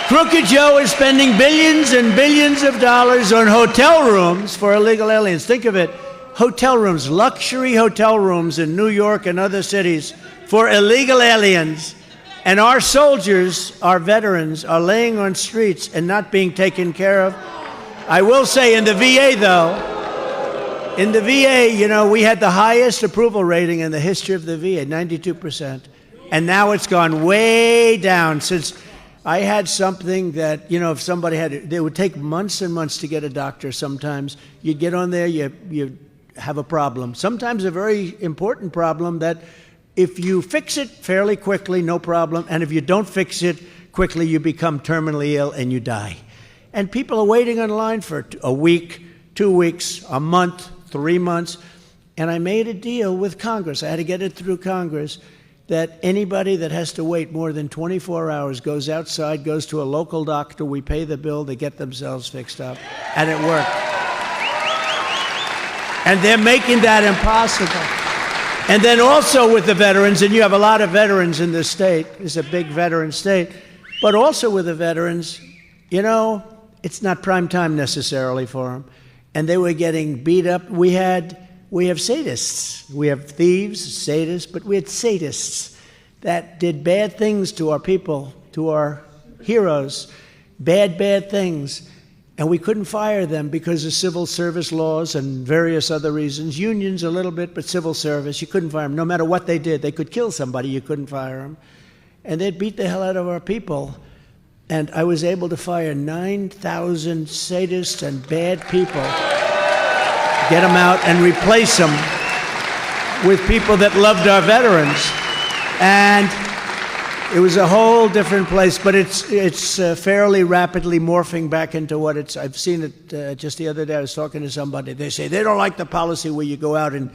Crooked Joe is spending billions and billions of dollars on hotel rooms for illegal aliens. Think of it, hotel rooms, luxury hotel rooms in New York and other cities for illegal aliens. And our soldiers, our veterans, are laying on streets and not being taken care of. I will say in the VA, though, in the VA, you know, we had the highest approval rating in the history of the VA, 92%. And now it's gone way down since I had something that, you know, if somebody had it, it would take months and months to get a doctor sometimes. You'd get on there, you have a problem. Sometimes a very important problem that if you fix it fairly quickly, no problem. And if you don't fix it quickly, you become terminally ill and you die. And people are waiting on line for a week, 2 weeks, a month, 3 months. And I made a deal with Congress. I had to get it through Congress that anybody that has to wait more than 24 hours goes outside, goes to a local doctor, we pay the bill, they get themselves fixed up. And it worked. And they're making that impossible. And then also with the veterans, and you have a lot of veterans in this state, it's a big veteran state, but also with the veterans, you know, it's not prime time necessarily for them. And they were getting beat up. We have sadists. We have thieves, sadists, but we had sadists that did bad things to our people, to our heroes, bad things. And we couldn't fire them because of civil service laws and various other reasons. Unions a little bit, but civil service, you couldn't fire them. No matter what they did, they could kill somebody, you couldn't fire them. And they'd beat the hell out of our people. And I was able to fire 9,000 sadists and bad people, get them out and replace them with people that loved our veterans. And it was a whole different place, but it's fairly rapidly morphing back into what it's. I've seen it just the other day. I was talking to somebody. They say they don't like the policy where you go out and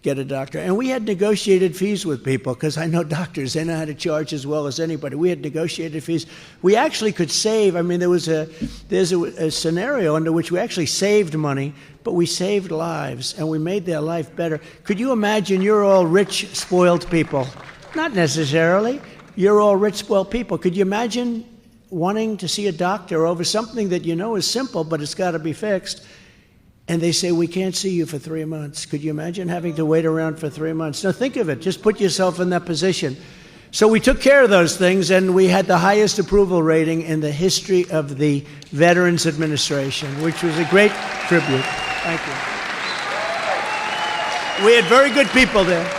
get a doctor. And we had negotiated fees with people because I know doctors, they know how to charge as well as anybody. We had negotiated fees. We actually could save. I mean, there's a scenario under which we actually saved money, but we saved lives and we made their life better. Could you imagine you're all rich, spoiled people? Not necessarily. You're all rich, spoiled people. Could you imagine wanting to see a doctor over something that you know is simple, but it's got to be fixed? And they say, we can't see you for 3 months. Could you imagine having to wait around for 3 months? Now think of it. Just put yourself in that position. So we took care of those things, and we had the highest approval rating in the history of the Veterans Administration, which was a great tribute. Thank you. We had very good people there.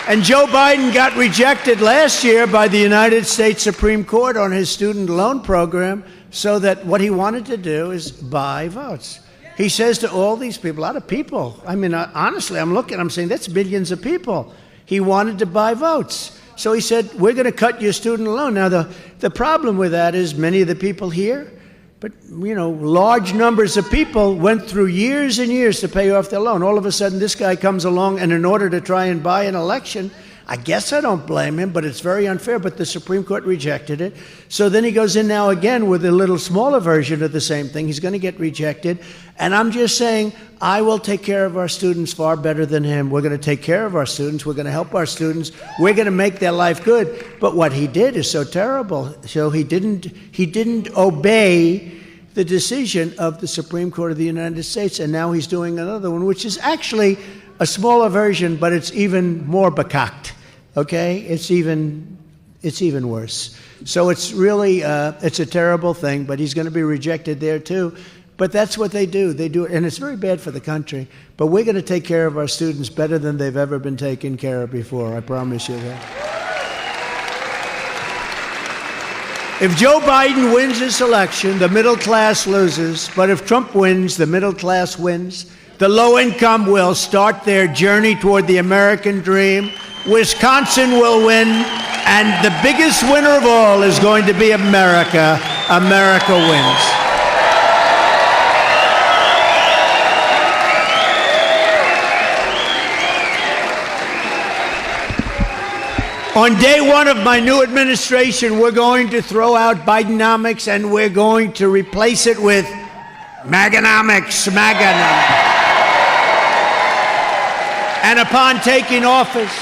And Joe Biden got rejected last year by the United States Supreme Court on his student loan program, so that what he wanted to do is buy votes. He says to all these people, a lot of people, I mean, honestly, I'm saying that's billions of people. He wanted to buy votes. So he said, we're going to cut your student loan. Now, the problem with that is many of the people here, but, you know, large numbers of people went through years and years to pay off their loan. All of a sudden, this guy comes along, and in order to try and buy an election, I guess I don't blame him, but it's very unfair, but the Supreme Court rejected it. So then he goes in now again with a little smaller version of the same thing. He's going to get rejected. And I'm just saying, I will take care of our students far better than him. We're going to take care of our students. We're going to help our students. We're going to make their life good. But what he did is so terrible. So he didn't obey the decision of the Supreme Court of the United States. And now he's doing another one, which is actually a smaller version, but it's even more bekakt, okay? It's even worse. So it's really, it's a terrible thing, but he's going to be rejected there too. But that's what they do. They do it, and it's very bad for the country. But we're going to take care of our students better than they've ever been taken care of before. I promise you that. If Joe Biden wins this election, the middle class loses. But if Trump wins, the middle class wins. The low income will start their journey toward the American dream. Wisconsin will win. And the biggest winner of all is going to be America. America wins. On day one of my new administration, we're going to throw out Bidenomics and we're going to replace it with Maganomics. And upon taking office,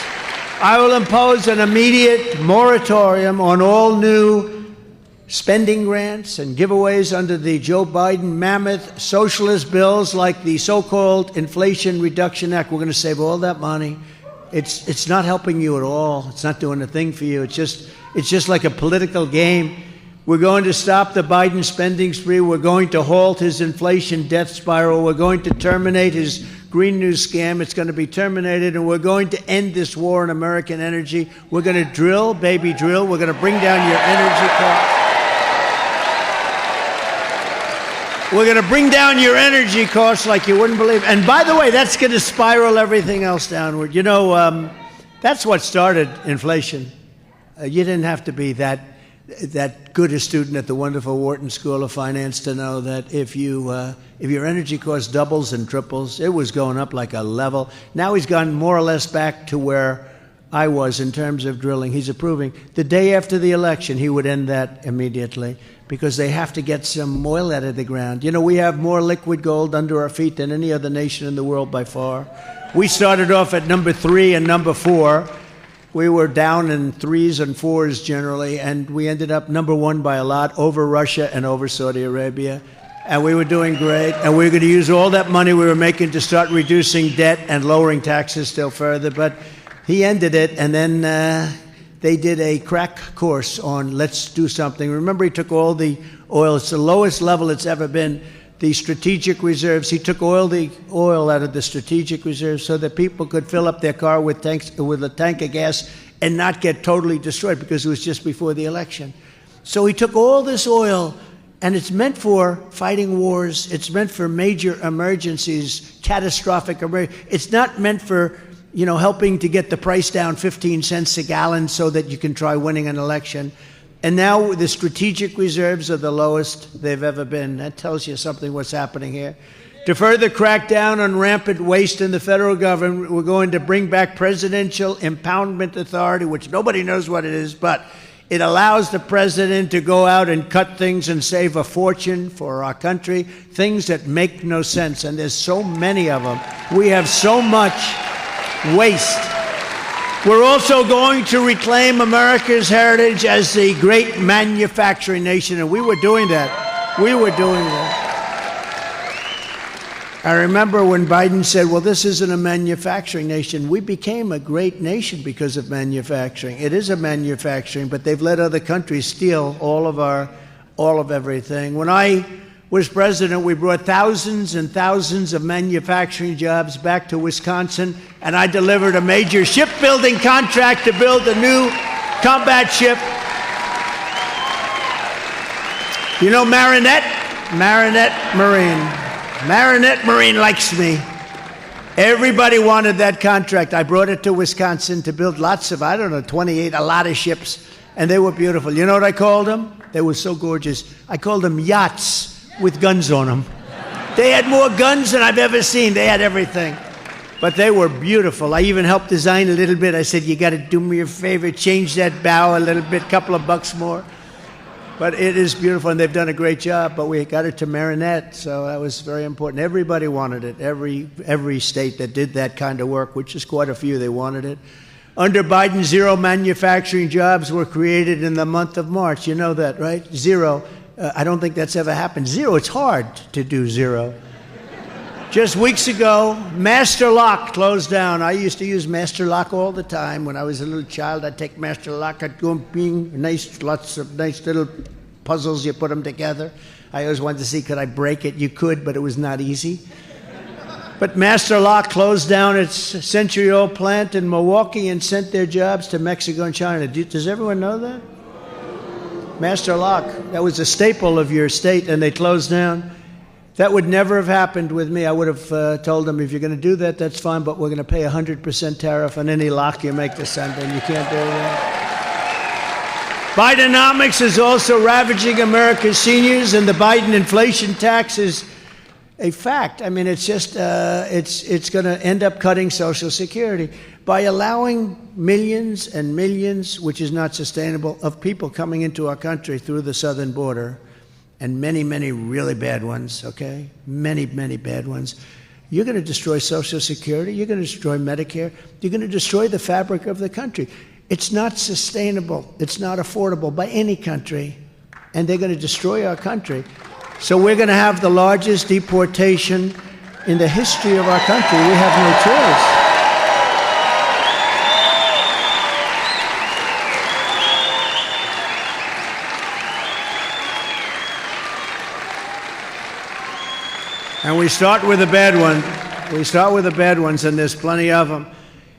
I will impose an immediate moratorium on all new spending grants and giveaways under the Joe Biden mammoth socialist bills like the so-called Inflation Reduction Act. We're going to save all that money. It's not helping you at all. It's not doing a thing for you. It's just like a political game. We're going to stop the Biden spending spree. We're going to halt his inflation death spiral. We're going to terminate his Green New scam. It's going to be terminated, and we're going to end this war on American energy. We're going to drill, baby, drill. We're going to bring down your energy costs. We're going to bring down your energy costs like you wouldn't believe. And by the way, that's going to spiral everything else downward. You know, that's what started inflation. You didn't have to be that good a student at the wonderful Wharton School of Finance to know that if your energy cost doubles and triples, it was going up like a level. Now he's gone more or less back to where I was in terms of drilling. He's approving. The day after the election, he would end that immediately because they have to get some oil out of the ground. You know, we have more liquid gold under our feet than any other nation in the world by far. We started off at number 3 and number 4. We were down in 3s and 4s generally, and we ended up number 1 by a lot, over Russia and over Saudi Arabia. And we were doing great, and we were going to use all that money we were making to start reducing debt and lowering taxes still further. But he ended it, and then they did a crack course on let's do something. Remember, he took all the oil. It's the lowest level it's ever been. The strategic reserves. He took the oil out of the strategic reserves so that people could fill up their car with a tank of gas and not get totally destroyed because it was just before the election. So he took all this oil, and it's meant for fighting wars. It's meant for major emergencies, catastrophic emergencies. It's not meant for, you know, helping to get the price down 15 cents a gallon so that you can try winning an election. And now the strategic reserves are the lowest they've ever been. That tells you something what's happening here. To further crack down on rampant waste in the federal government, we're going to bring back Presidential Impoundment Authority, which nobody knows what it is, but it allows the president to go out and cut things and save a fortune for our country, things that make no sense. And there's so many of them. We have so much waste. We're also going to reclaim America's heritage as the great manufacturing nation, and we were doing that. We were doing that. I remember when Biden said, well, this isn't a manufacturing nation. We became a great nation because of manufacturing. It is a manufacturing, but they've let other countries steal all of everything. When I was president, we brought thousands and thousands of manufacturing jobs back to Wisconsin, and I delivered a major shipbuilding contract to build a new combat ship. You know Marinette? Marinette Marine. Marinette Marine likes me. Everybody wanted that contract. I brought it to Wisconsin to build lots of, 28, a lot of ships, and they were beautiful. You know what I called them? They were so gorgeous. I called them yachts with guns on them. They had more guns than I've ever seen. They had everything. But they were beautiful. I even helped design a little bit. I said, you got to do me a favor, change that bow a little bit, couple of bucks more. But it is beautiful, and they've done a great job. But we got it to Marinette, so that was very important. Everybody wanted it. Every state that did that kind of work, which is quite a few, they wanted it. Under Biden, 0 manufacturing jobs were created in the month of March. You know that, right? 0. I don't think that's ever happened. 0, it's hard to do 0. Just weeks ago, Master Lock closed down. I used to use Master Lock all the time. When I was a little child, I'd take Master Lock, I'd go nice, lots of nice little puzzles, you put them together. I always wanted to see, could I break it? You could, but it was not easy. But Master Lock closed down its century-old plant in Milwaukee and sent their jobs to Mexico and China. Does everyone know that? Master Lock, that was a staple of your state, and they closed down. That would never have happened with me. I would have told them, if you're going to do that, that's fine, but we're going to pay 100% tariff on any lock you make to send in. You can't do that. Bidenomics is also ravaging America's seniors, and the Biden inflation tax is a fact. I mean, it's just, it's going to end up cutting Social Security by allowing millions and millions, which is not sustainable, of people coming into our country through the southern border, and many, many really bad ones, okay? Many, many bad ones. You're going to destroy Social Security. You're going to destroy Medicare. You're going to destroy the fabric of the country. It's not sustainable. It's not affordable by any country. and they're going to destroy our country. So we're going to have the largest deportation in the history of our country. We have no choice. And we start with the bad one. We start with the bad ones, and there's plenty of them.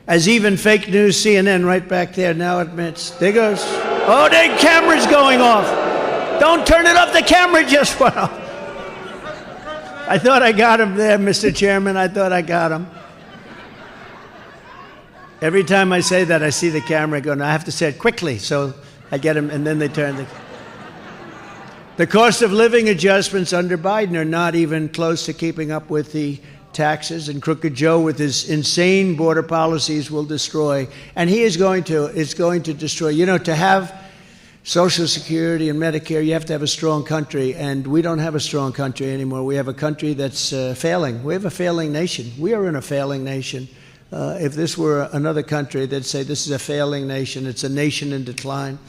As even fake news CNN right back there now admits. There goes. Oh, the camera's going off. Don't turn it off. The camera just went off. I thought I got him there, Mr. Chairman. I thought I got him. Every time I say that, I see the camera going. I have to say it quickly, so I get him, and then they turn the... The cost of living adjustments under Biden are not even close to keeping up with the taxes, and Crooked Joe with his insane border policies will destroy. And he is going to destroy. You know, to have Social Security and Medicare, you have to have a strong country, and we don't have a strong country anymore. We have a country that's failing. We have a failing nation. We are in a failing nation. If this were another country, they'd say this is a failing nation. It's a nation in decline.